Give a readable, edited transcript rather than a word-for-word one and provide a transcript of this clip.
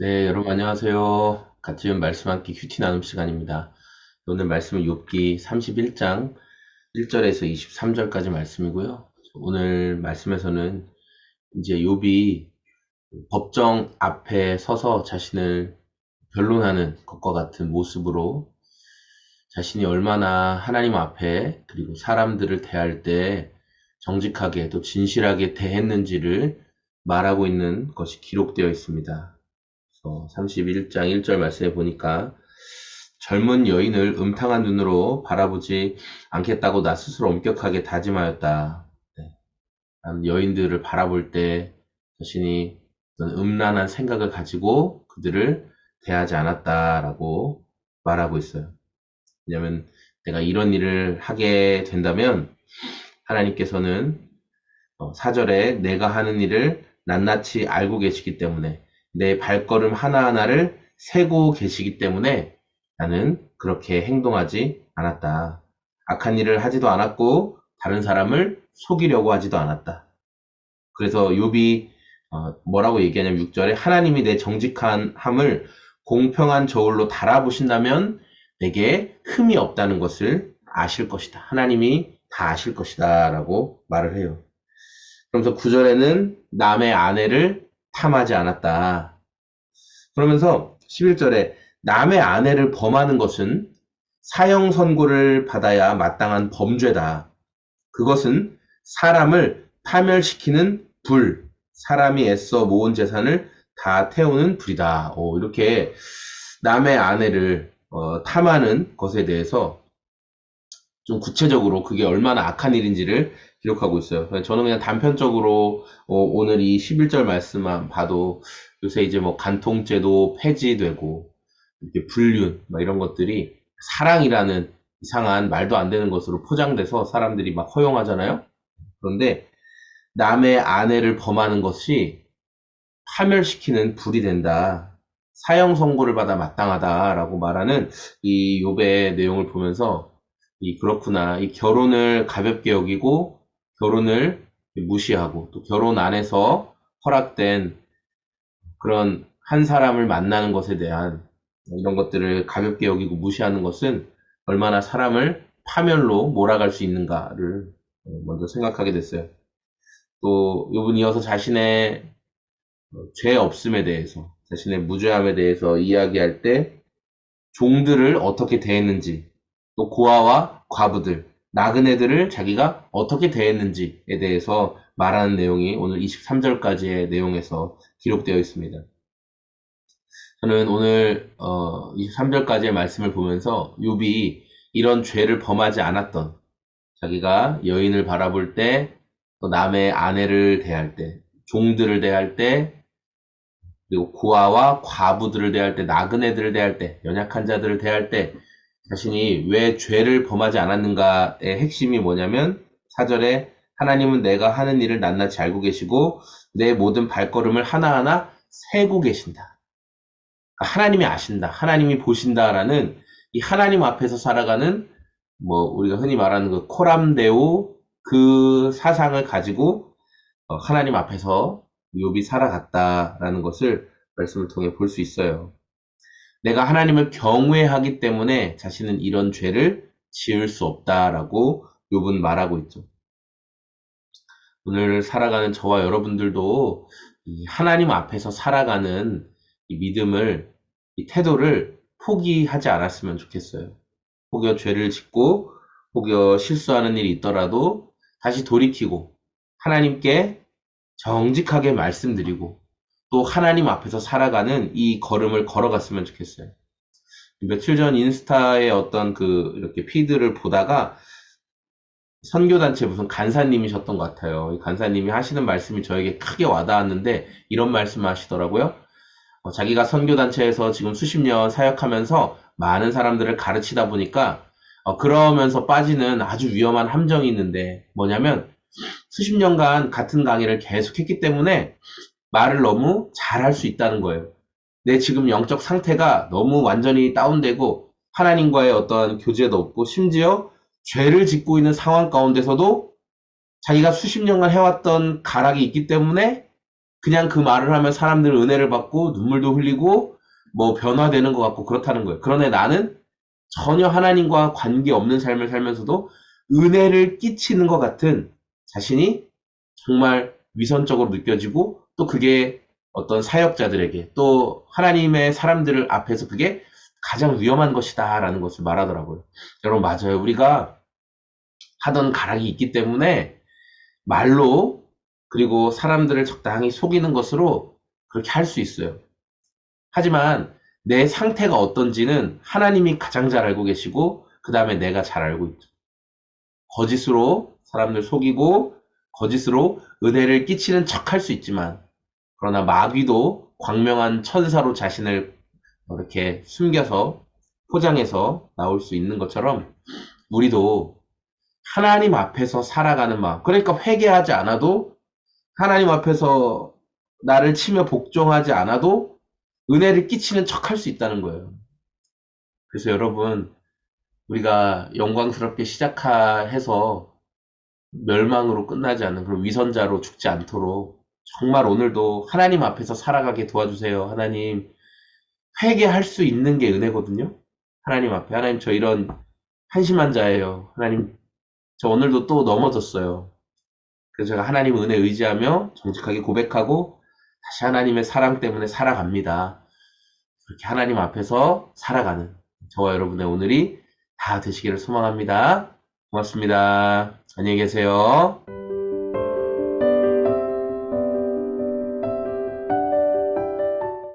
네, 여러분 안녕하세요. 같이 말씀 함께 큐티 나눔 시간입니다. 오늘 말씀은 욥기 31장 1절에서 23절까지 말씀이고요. 오늘 말씀에서는 이제 욥이 법정 앞에 서서 자신을 변론하는 것과 같은 모습으로 자신이 얼마나 하나님 앞에 그리고 사람들을 대할 때 정직하게 또 진실하게 대했는지를 말하고 있는 것이 기록되어 있습니다. 31장 1절 말씀에 보니까 젊은 여인을 음탕한 눈으로 바라보지 않겠다고 나 스스로 엄격하게 다짐하였다. 네. 나는 여인들을 바라볼 때 자신이 어떤 음란한 생각을 가지고 그들을 대하지 않았다라고 말하고 있어요. 왜냐하면 내가 이런 일을 하게 된다면 하나님께서는 4절에 내가 하는 일을 낱낱이 알고 계시기 때문에 내 발걸음 하나하나를 세고 계시기 때문에 나는 그렇게 행동하지 않았다. 악한 일을 하지도 않았고 다른 사람을 속이려고 하지도 않았다. 그래서 욥이 뭐라고 얘기하냐면 6절에 하나님이 내 정직한 함을 공평한 저울로 달아보신다면 내게 흠이 없다는 것을 아실 것이다. 하나님이 다 아실 것이다 라고 말을 해요. 그러면서 9절에는 남의 아내를 탐하지 않았다. 그러면서 11절에 남의 아내를 범하는 것은 사형 선고를 받아야 마땅한 범죄다. 그것은 사람을 파멸시키는 불, 사람이 애써 모은 재산을 다 태우는 불이다. 이렇게 남의 아내를 탐하는 것에 대해서 좀 구체적으로 그게 얼마나 악한 일인지를 기록하고 있어요. 저는 그냥 단편적으로 오늘 이 11절 말씀만 봐도 요새 이제 뭐 간통죄도 폐지되고 이렇게 불륜 막 이런 것들이 사랑이라는 이상한 말도 안 되는 것으로 포장돼서 사람들이 막 허용하잖아요. 그런데 남의 아내를 범하는 것이 파멸시키는 불이 된다. 사형 선고를 받아 마땅하다라고 말하는 이 욥의 내용을 보면서 그렇구나. 이 결혼을 가볍게 여기고 결혼을 무시하고 또 결혼 안에서 허락된 그런 한 사람을 만나는 것에 대한 이런 것들을 가볍게 여기고 무시하는 것은 얼마나 사람을 파멸로 몰아갈 수 있는가를 먼저 생각하게 됐어요. 또 욥은 이어서 자신의 죄 없음에 대해서 자신의 무죄함에 대해서 이야기할 때 종들을 어떻게 대했는지 또 고아와 과부들 나그네들을 자기가 어떻게 대했는지에 대해서 말하는 내용이 오늘 23절까지의 내용에서 기록되어 있습니다. 저는 오늘 23절까지의 말씀을 보면서 욥이 이런 죄를 범하지 않았던 자기가 여인을 바라볼 때 또 남의 아내를 대할 때 종들을 대할 때 그리고 고아와 과부들을 대할 때, 나그네들을 대할 때, 연약한 자들을 대할 때, 자신이 왜 죄를 범하지 않았는가의 핵심이 뭐냐면, 4절에 하나님은 내가 하는 일을 낱낱이 알고 계시고, 내 모든 발걸음을 하나하나 세고 계신다. 그러니까 하나님이 아신다. 하나님이 보신다라는 이 하나님 앞에서 살아가는, 우리가 흔히 말하는 그 코람데오 그 사상을 가지고 하나님 앞에서 욥이 살아갔다라는 것을 말씀을 통해 볼 수 있어요. 내가 하나님을 경외하기 때문에 자신은 이런 죄를 지을 수 없다라고 욥은 말하고 있죠. 오늘 살아가는 저와 여러분들도 이 하나님 앞에서 살아가는 이 믿음을, 이 태도를 포기하지 않았으면 좋겠어요. 혹여 죄를 짓고 혹여 실수하는 일이 있더라도 다시 돌이키고 하나님께 정직하게 말씀드리고 또 하나님 앞에서 살아가는 이 걸음을 걸어갔으면 좋겠어요. 며칠 전 인스타에 어떤 이렇게 피드를 보다가 선교단체 무슨 간사님이셨던 것 같아요. 이 간사님이 하시는 말씀이 저에게 크게 와닿았는데 이런 말씀을 하시더라고요. 자기가 선교단체에서 지금 수십 년 사역하면서 많은 사람들을 가르치다 보니까 그러면서 빠지는 아주 위험한 함정이 있는데 뭐냐면 수십 년간 같은 강의를 계속 했기 때문에 말을 너무 잘할 수 있다는 거예요. 내 지금 영적 상태가 너무 완전히 다운되고 하나님과의 어떤 교제도 없고 심지어 죄를 짓고 있는 상황 가운데서도 자기가 수십 년간 해왔던 가락이 있기 때문에 그냥 그 말을 하면 사람들은 은혜를 받고 눈물도 흘리고 뭐 변화되는 것 같고 그렇다는 거예요. 그런데 나는 전혀 하나님과 관계없는 삶을 살면서도 은혜를 끼치는 것 같은 자신이 정말 위선적으로 느껴지고 또 그게 어떤 사역자들에게 또 하나님의 사람들을 앞에서 그게 가장 위험한 것이다 라는 것을 말하더라고요. 여러분 맞아요. 우리가 하던 가락이 있기 때문에 말로 그리고 사람들을 적당히 속이는 것으로 그렇게 할 수 있어요. 하지만 내 상태가 어떤지는 하나님이 가장 잘 알고 계시고 그 다음에 내가 잘 알고 있죠. 거짓으로 사람들 속이고 거짓으로 은혜를 끼치는 척 할 수 있지만 그러나 마귀도 광명한 천사로 자신을 이렇게 숨겨서 포장해서 나올 수 있는 것처럼 우리도 하나님 앞에서 살아가는 마음. 그러니까 회개하지 않아도 하나님 앞에서 나를 치며 복종하지 않아도 은혜를 끼치는 척 할 수 있다는 거예요. 그래서 여러분, 우리가 영광스럽게 시작해서 멸망으로 끝나지 않는 그런 위선자로 죽지 않도록 정말 오늘도 하나님 앞에서 살아가게 도와주세요. 하나님, 회개할 수 있는 게 은혜거든요. 하나님 앞에. 하나님, 저 이런 한심한 자예요. 하나님, 저 오늘도 또 넘어졌어요. 그래서 제가 하나님 은혜 의지하며 정직하게 고백하고 다시 하나님의 사랑 때문에 살아갑니다. 그렇게 하나님 앞에서 살아가는 저와 여러분의 오늘이 다 되시기를 소망합니다. 고맙습니다. 안녕히 계세요.